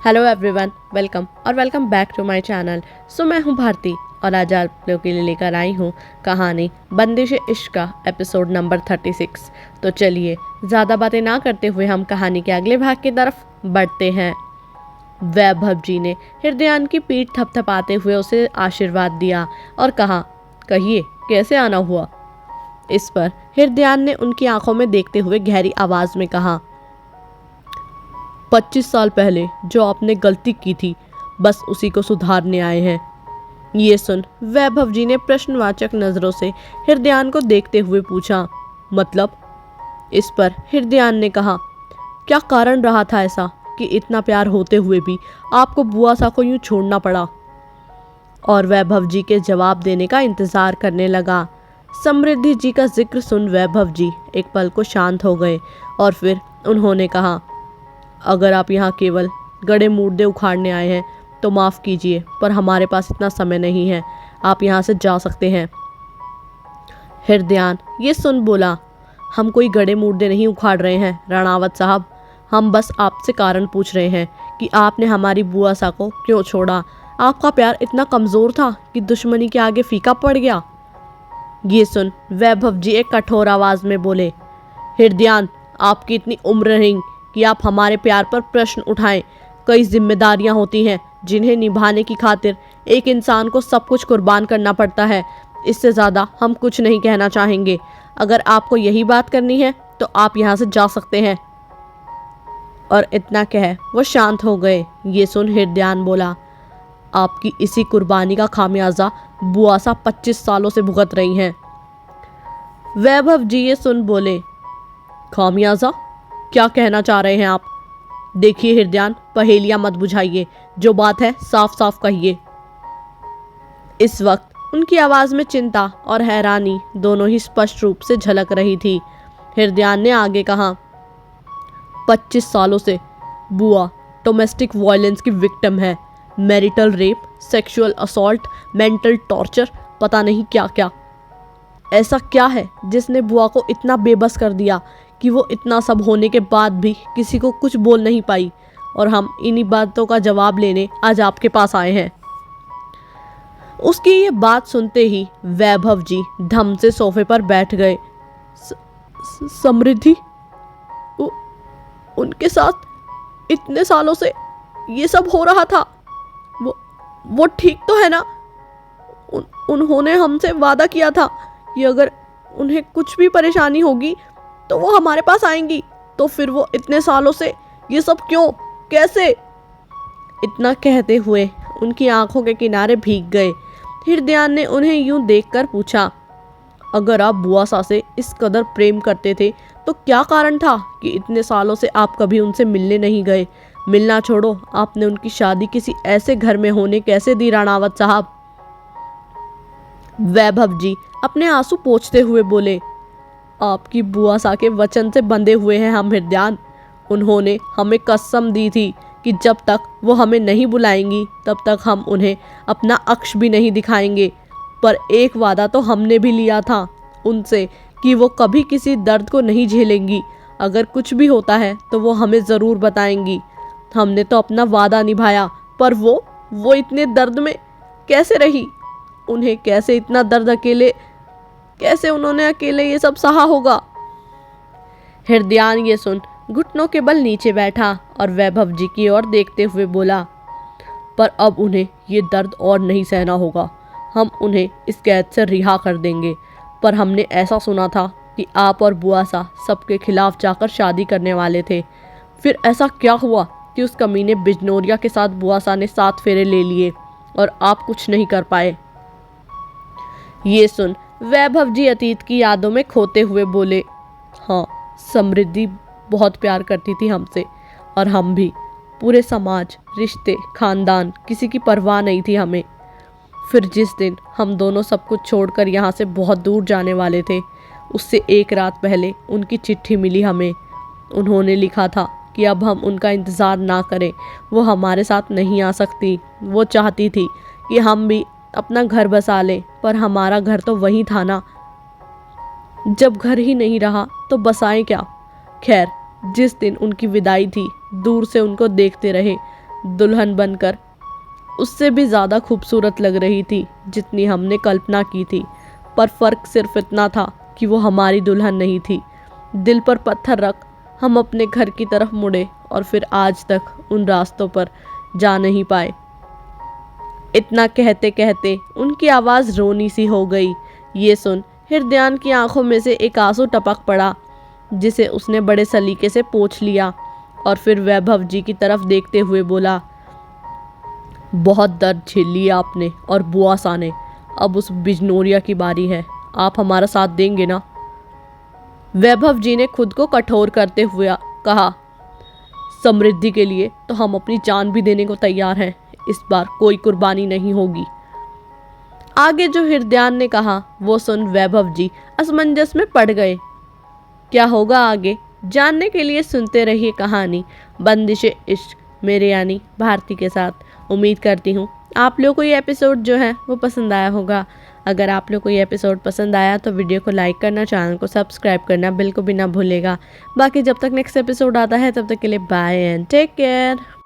Hello everyone, welcome back to my channel. मैं हूं भारती और आज आप लोगों के लिए लेकर आई हूं कहानी बंदिश इश्क का एपिसोड नंबर 36। तो चलिए ज़्यादा बातें ना करते हुए हम कहानी के अगले भाग की तरफ बढ़ते हैं। वैभव जी ने हृदयान की पीठ थपथपाते हुए उसे आशीर्वाद दिया और कहा, कहिए कैसे आना हुआ। इस पर हृदयान ने उनकी आंखों में देखते हुए गहरी आवाज़ में कहा, 25 साल पहले जो आपने गलती की थी बस उसी को सुधारने आए हैं। ये सुन वैभव जी ने प्रश्नवाचक नज़रों से हृदयान को देखते हुए पूछा, मतलब? इस पर हृदयान ने कहा, क्या कारण रहा था ऐसा कि इतना प्यार होते हुए भी आपको बुआ सा को यूं छोड़ना पड़ा। और वैभव जी के जवाब देने का इंतज़ार करने लगा। समृद्धि जी का जिक्र सुन वैभव जी एक पल को शांत हो गए और फिर उन्होंने कहा, अगर आप यहाँ केवल गड़े मुर्दे उखाड़ने आए हैं तो माफ़ कीजिए, पर हमारे पास इतना समय नहीं है। आप यहाँ से जा सकते हैं। हृदयान ये सुन बोला, हम कोई गड़े मुर्दे नहीं उखाड़ रहे हैं रणावत साहब, हम बस आपसे कारण पूछ रहे हैं कि आपने हमारी बुआ सा को क्यों छोड़ा। आपका प्यार इतना कमज़ोर था कि दुश्मनी के आगे फीका पड़ गया। ये सुन वैभव जी एक कठोर आवाज़ में बोले, हृदयान, आपकी इतनी उम्र नहीं कि आप हमारे प्यार पर प्रश्न उठाएं। कई जिम्मेदारियां होती हैं जिन्हें निभाने की खातिर एक इंसान को सब कुछ कुर्बान करना पड़ता है। इससे ज़्यादा हम कुछ नहीं कहना चाहेंगे। अगर आपको यही बात करनी है तो आप यहाँ से जा सकते हैं। और इतना कह वो शांत हो गए। ये सुन हृदयान बोला, आपकी इसी कुर्बानी का खामियाजा बुआ सा 25 सालों से भुगत रही हैं। वैभव जी ये सुन बोले, खामियाजा? क्या कहना चाह रहे हैं आप? देखिए हृदयान, पहेलियां मत बुझाइए, जो बात है साफ साफ कहिए। इस वक्त उनकी आवाज़ में चिंता और हैरानी दोनों ही स्पष्ट रूप से झलक रही थी। हृदयान ने आगे कहा, 25 सालों से बुआ डोमेस्टिक वायलेंस की विक्टिम है। Marital rape, sexual assault, mental torture, पता नहीं क्या क्या। ऐसा क्या है जिसने बुआ को इतना बेबस कर दिया कि वो इतना सब होने के बाद भी किसी को कुछ बोल नहीं पाई। और हम इन्हीं बातों का जवाब लेने आज आपके पास आए हैं। उसकी ये बात सुनते ही वैभव जी धम से सोफे पर बैठ गए। समृद्धि, उनके साथ इतने सालों से ये सब हो रहा था, वो ठीक तो है ना? उन्होंने हमसे वादा किया था कि अगर उन्हें कुछ भी परेशानी होगी तो वो हमारे पास आएंगी। तो फिर वो इतने सालों से ये सब क्यों, कैसे? इतना कहते हुए उनकी आंखों के किनारे भीग गए। हृदयान ने उन्हें यूं देखकर पूछा, अगर आप बुआ सा से इस कदर प्रेम करते थे तो क्या कारण था कि इतने सालों से आप कभी उनसे मिलने नहीं गए? मिलना छोड़ो, आपने उनकी शादी किसी ऐसे घर में होने कैसे दी राणावत साहब? वैभव जी अपने आंसू पोंछते हुए बोले, आपकी बुआ सा के वचन से बंधे हुए हैं हम हृदयान। उन्होंने हमें कसम दी थी कि जब तक वो हमें नहीं बुलाएंगी तब तक हम उन्हें अपना अक्ष भी नहीं दिखाएंगे। पर एक वादा तो हमने भी लिया था उनसे कि वो कभी किसी दर्द को नहीं झेलेंगी। अगर कुछ भी होता है तो वो हमें ज़रूर बताएंगी। हमने तो अपना वादा निभाया, पर वो इतने दर्द में कैसे रही? उन्हें कैसे इतना दर्द कैसे उन्होंने अकेले ये सब सहा होगा? हृदयान ये सुन घुटनों के बल नीचे बैठा और वैभव जी की ओर देखते हुए बोला, पर अब उन्हें ये दर्द और नहीं सहना होगा। हम उन्हें इस कैद से रिहा कर देंगे। पर हमने ऐसा सुना था कि आप और बुआ सा सबके खिलाफ जाकर शादी करने वाले थे। फिर ऐसा क्या हुआ कि उस कमीने बिजनोरिया के साथ बुआ सा ने 7 फेरे ले लिए और आप कुछ नहीं कर पाए? ये सुन वैभव जी अतीत की यादों में खोते हुए बोले, हाँ, समृद्धि बहुत प्यार करती थी हमसे, और हम भी। पूरे समाज, रिश्ते, खानदान, किसी की परवाह नहीं थी हमें। फिर जिस दिन हम दोनों सब कुछ छोड़कर यहाँ से बहुत दूर जाने वाले थे, उससे एक रात पहले उनकी चिट्ठी मिली हमें। उन्होंने लिखा था कि अब हम उनका इंतज़ार ना करें, वो हमारे साथ नहीं आ सकती। वो चाहती थी कि हम भी अपना घर बसा लें, पर हमारा घर तो वहीं था ना। जब घर ही नहीं रहा तो बसाएं क्या? खैर, जिस दिन उनकी विदाई थी दूर से उनको देखते रहे। दुल्हन बनकर उससे भी ज़्यादा खूबसूरत लग रही थी जितनी हमने कल्पना की थी। पर फ़र्क सिर्फ इतना था कि वो हमारी दुल्हन नहीं थी। दिल पर पत्थर रख हम अपने घर की तरफ मुड़े और फिर आज तक उन रास्तों पर जा नहीं पाए। इतना कहते कहते उनकी आवाज़ रोनी सी हो गई। ये सुन हृदयान की आंखों में से एक आंसू टपक पड़ा, जिसे उसने बड़े सलीके से पोंछ लिया और फिर वैभव जी की तरफ देखते हुए बोला, बहुत दर्द झेल लिया आपने और बुआ सा ने, अब उस बिजनोरिया की बारी है। आप हमारा साथ देंगे ना? वैभव जी ने खुद को कठोर करते हुए कहा, समृद्धि के लिए तो हम अपनी जान भी देने को तैयार हैं। इस बार कोई कुर्बानी नहीं होगी। आगे जो हृदयान ने कहा वो सुन वैभव जी असमंजस में पड़ गए। क्या होगा आगे जानने के लिए सुनते रहिए कहानी बंदिशे इश्क मेरे यानी भारती के साथ। उम्मीद करती हूँ आप लोगों को ये एपिसोड जो है वो पसंद आया होगा। अगर आप लोग को ये एपिसोड पसंद आया तो वीडियो को लाइक करना, चैनल को सब्सक्राइब करना बिल्कुल भी ना भूलेगा। बाकी जब तक नेक्स्ट एपिसोड आता है तब तक के लिए बाय एंड टेक केयर।